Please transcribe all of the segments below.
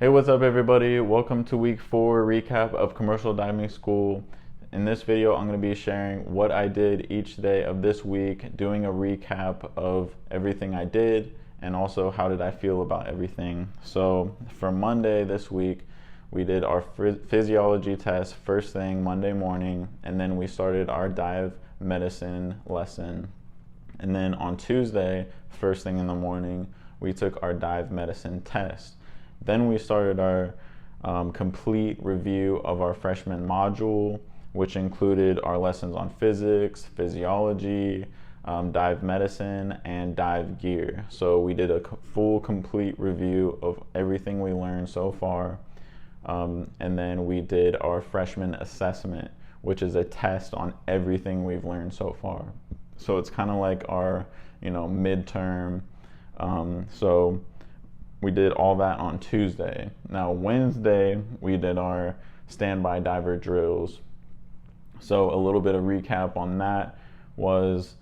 Hey, what's up everybody? Welcome to week 4 recap of commercial diving school. In this video, I'm going to be sharing what I did each day of this week, doing a recap of everything I did, and also how did I feel about everything. So for Monday this week, we did our physiology test first thing Monday morning, and then we started our dive medicine lesson. And then on Tuesday, first thing in the morning, we took our dive medicine test. Then we started our complete review of our freshman module, which included our lessons on physics, physiology, dive medicine, and dive gear. So we did a full complete review of everything we learned so far. And then we did our freshman assessment, which is a test on everything we've learned so far. So it's kind of like our, midterm. So we did all that on Tuesday. Now Wednesday, we did our standby diver drills. So a little bit of recap on that was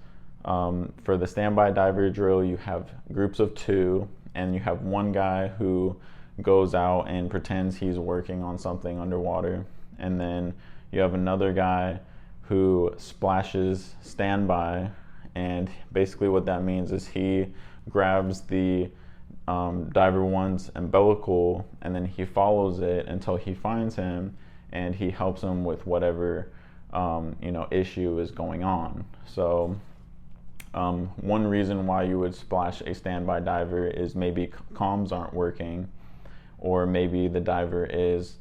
for the standby diver drill, you have groups of 2, and you have one guy who goes out and pretends he's working on something underwater. And then you have another guy who splashes standby, and basically what that means is he grabs the diver one's umbilical, and then he follows it until he finds him, and he helps him with whatever issue is going on. So one reason why you would splash a standby diver is maybe comms aren't working, or maybe the diver is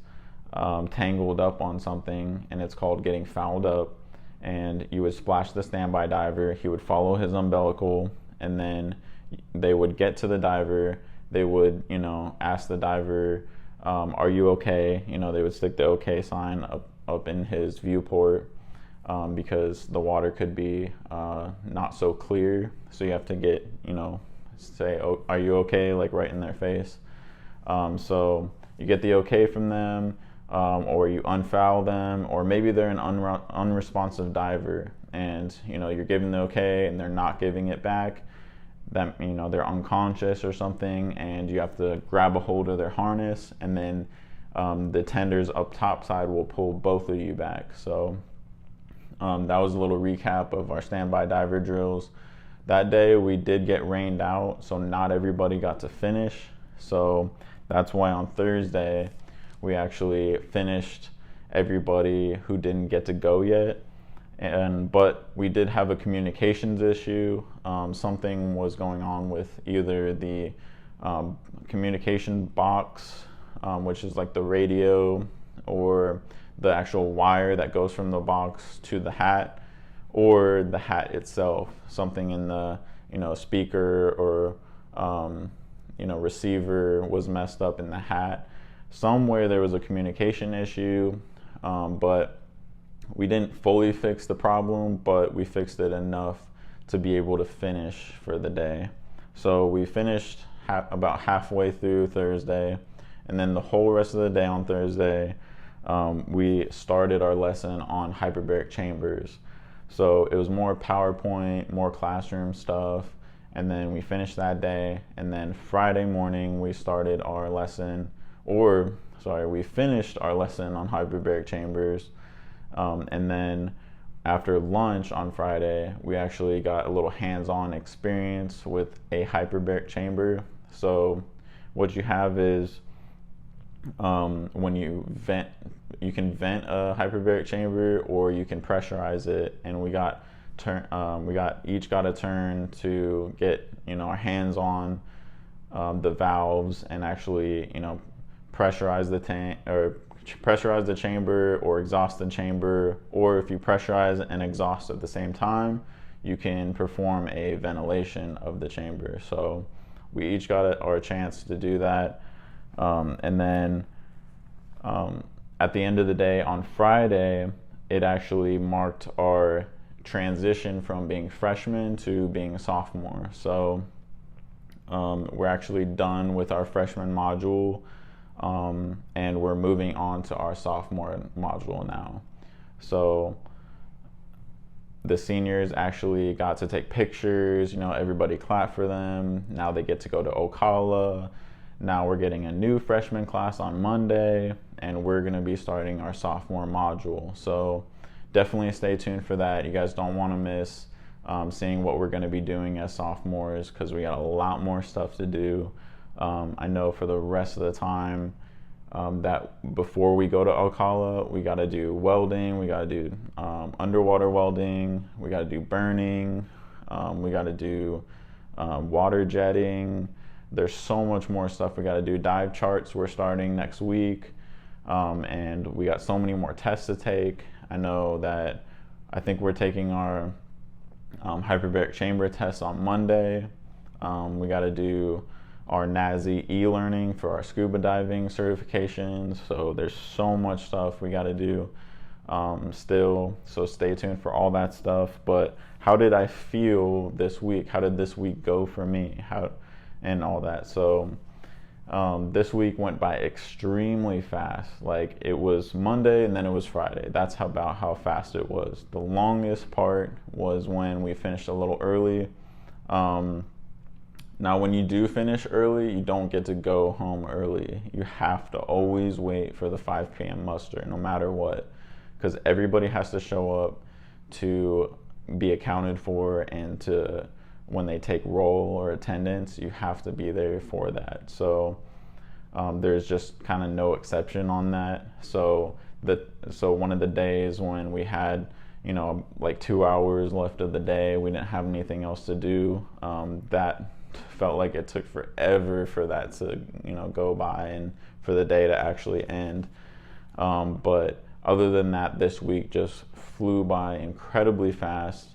tangled up on something, and it's called getting fouled up. And you would splash the standby diver, he would follow his umbilical, and then they would get to the diver. They would, ask the diver, are you okay? They would stick the okay sign up in his viewport because the water could be not so clear. So you have to get, say, oh, are you okay? Like right in their face. So you get the okay from them, or you unfoul them, or maybe they're an unresponsive diver, and you're giving the okay and they're not giving it back. That they're unconscious or something, and you have to grab a hold of their harness, and then the tenders up top side will pull both of you back. So that was a little recap of our standby diver drills. That day we did get rained out, so not everybody got to finish. So that's why on Thursday we actually finished everybody who didn't get to go yet. But we did have a communications issue. Something was going on with either the communication box, which is like the radio, or the actual wire that goes from the box to the hat, or the hat itself. Something in the speaker or receiver was messed up in the hat. Somewhere there was a communication issue, but we didn't fully fix the problem, but we fixed it enough to be able to finish for the day. So we finished about halfway through Thursday, and then the whole rest of the day on Thursday, we started our lesson on hyperbaric chambers. So it was more PowerPoint, more classroom stuff, and then we finished that day. And then Friday morning, we started our lesson, we finished our lesson on hyperbaric chambers. And then after lunch on Friday, we actually got a little hands-on experience with a hyperbaric chamber. So what you have is when you vent, you can vent a hyperbaric chamber, or you can pressurize it. And we each got a turn to get our hands on the valves and actually pressurize the tank, or pressurize the chamber, or exhaust the chamber. Or if you pressurize and exhaust at the same time, you can perform a ventilation of the chamber. So we each got our chance to do that. And then at the end of the day on Friday, it actually marked our transition from being freshmen to being a sophomore. So we're actually done with our freshman module. And we're moving on to our sophomore module now. So the seniors actually got to take pictures, everybody clapped for them. Now they get to go to Ocala. now we're getting a new freshman class on Monday, and we're going to be starting our sophomore module. So definitely stay tuned for that. You guys don't want to miss seeing what we're going to be doing as sophomores, because we got a lot more stuff to do. I know for the rest of the time that before we go to Ocala, we got to do welding, we got to do underwater welding, we got to do burning, we got to do water jetting. There's so much more stuff we got to do. Dive charts we're starting next week, and we got so many more tests to take. I think we're taking our hyperbaric chamber test on Monday. We got to do our NASI e-learning for our scuba diving certifications. So there's so much stuff we got to do still. So stay tuned for all that stuff. But how did I feel this week? How did this week go for me? And all that. So this week went by extremely fast. Like, it was Monday and then it was Friday. That's about how fast it was. The longest part was when we finished a little early. Now, when you do finish early, you don't get to go home early. You have to always wait for the 5 p.m. muster, no matter what, because everybody has to show up to be accounted for, and when they take roll or attendance, you have to be there for that. So there's just kind of no exception on that. So one of the days when we had, like 2 hours left of the day, we didn't have anything else to do. That felt like it took forever for that to, go by and for the day to actually end. But other than that, this week just flew by incredibly fast.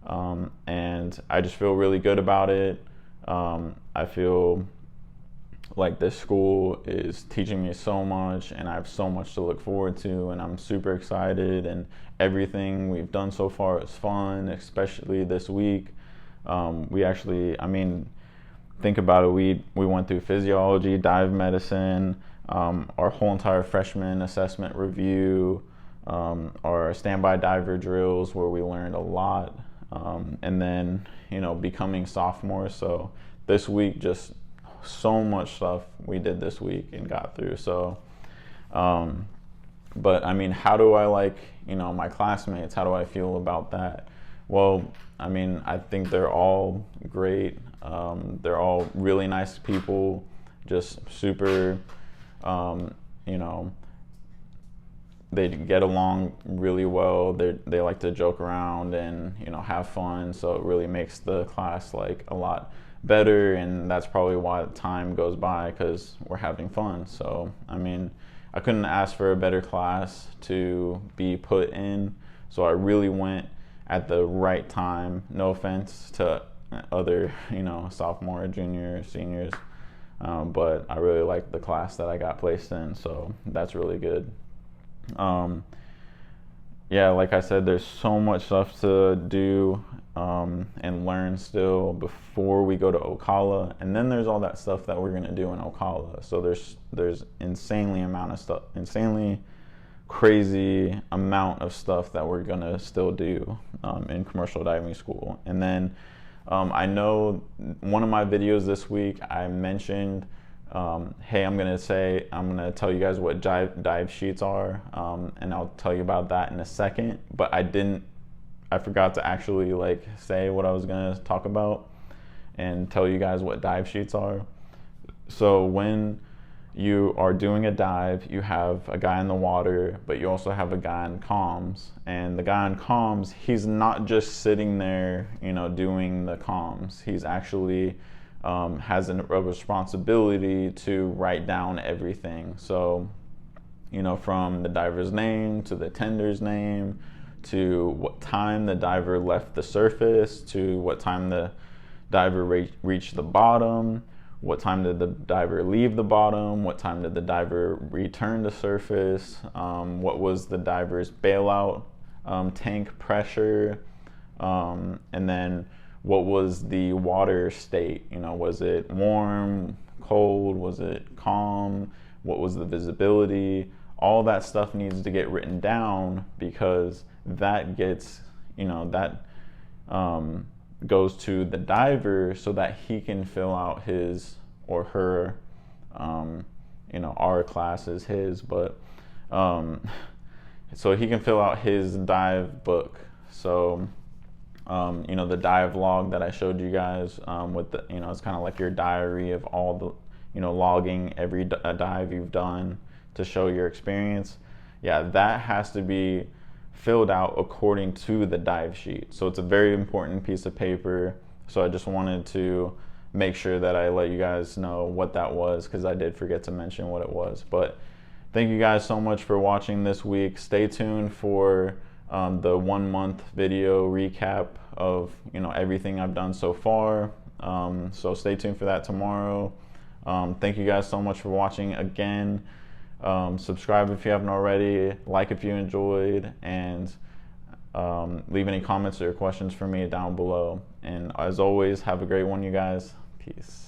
And I just feel really good about it. I feel like this school is teaching me so much, and I have so much to look forward to, and I'm super excited, and everything we've done so far is fun, especially this week. Think about it, we went through physiology, dive medicine, our whole entire freshman assessment review, our standby diver drills where we learned a lot. And then, becoming sophomores. So this week, just so much stuff we did this week and got through. So, but how do I like, my classmates? How do I feel about that? Well, I think they're all great. They're all really nice people, just super, they get along really well. They like to joke around and have fun, so it really makes the class like a lot better, and that's probably why time goes by, because we're having fun. So I couldn't ask for a better class to be put in, so I really went at the right time. No offense to other sophomore, junior, seniors, but I really like the class that I got placed in, so that's really good. Like I said, there's so much stuff to do and learn still before we go to Ocala, and then there's all that stuff that we're gonna do in Ocala. So there's insanely crazy amount of stuff that we're gonna still do in commercial diving school. And then I know one of my videos this week I mentioned, hey, I'm gonna tell you guys what dive sheets are, and I'll tell you about that in a second. But I forgot to actually say what I was gonna talk about and tell you guys what dive sheets are. So when you are doing a dive, you have a guy in the water, but you also have a guy in comms. And the guy in comms, he's not just sitting there, doing the comms. He's actually has a responsibility to write down everything. So, from the diver's name to the tender's name, to what time the diver left the surface, to what time the diver reached the bottom, what time did the diver leave the bottom, what time did the diver return to surface, what was the diver's bailout tank pressure, and then what was the water state, was it warm, cold, was it calm, what was the visibility? All that stuff needs to get written down, because that gets, goes to the diver so that he can fill out his or her You know, our class is his, but so he can fill out his dive book. So you know, the dive log that I showed you guys with the, you know, it's kind of like your diary of all the, you know, logging every dive you've done to show your experience. Yeah, that has to be filled out according to the dive sheet. So it's a very important piece of paper. So I just wanted to make sure that I let you guys know what that was, because I did forget to mention what it was. But thank you guys so much for watching this week. Stay tuned for the 1 month video recap of, you know, everything I've done so far. So stay tuned for that tomorrow. Thank you guys so much for watching again. Subscribe if you haven't already, like if you enjoyed, and leave any comments or questions for me down below. And as always, have a great one, you guys. Peace.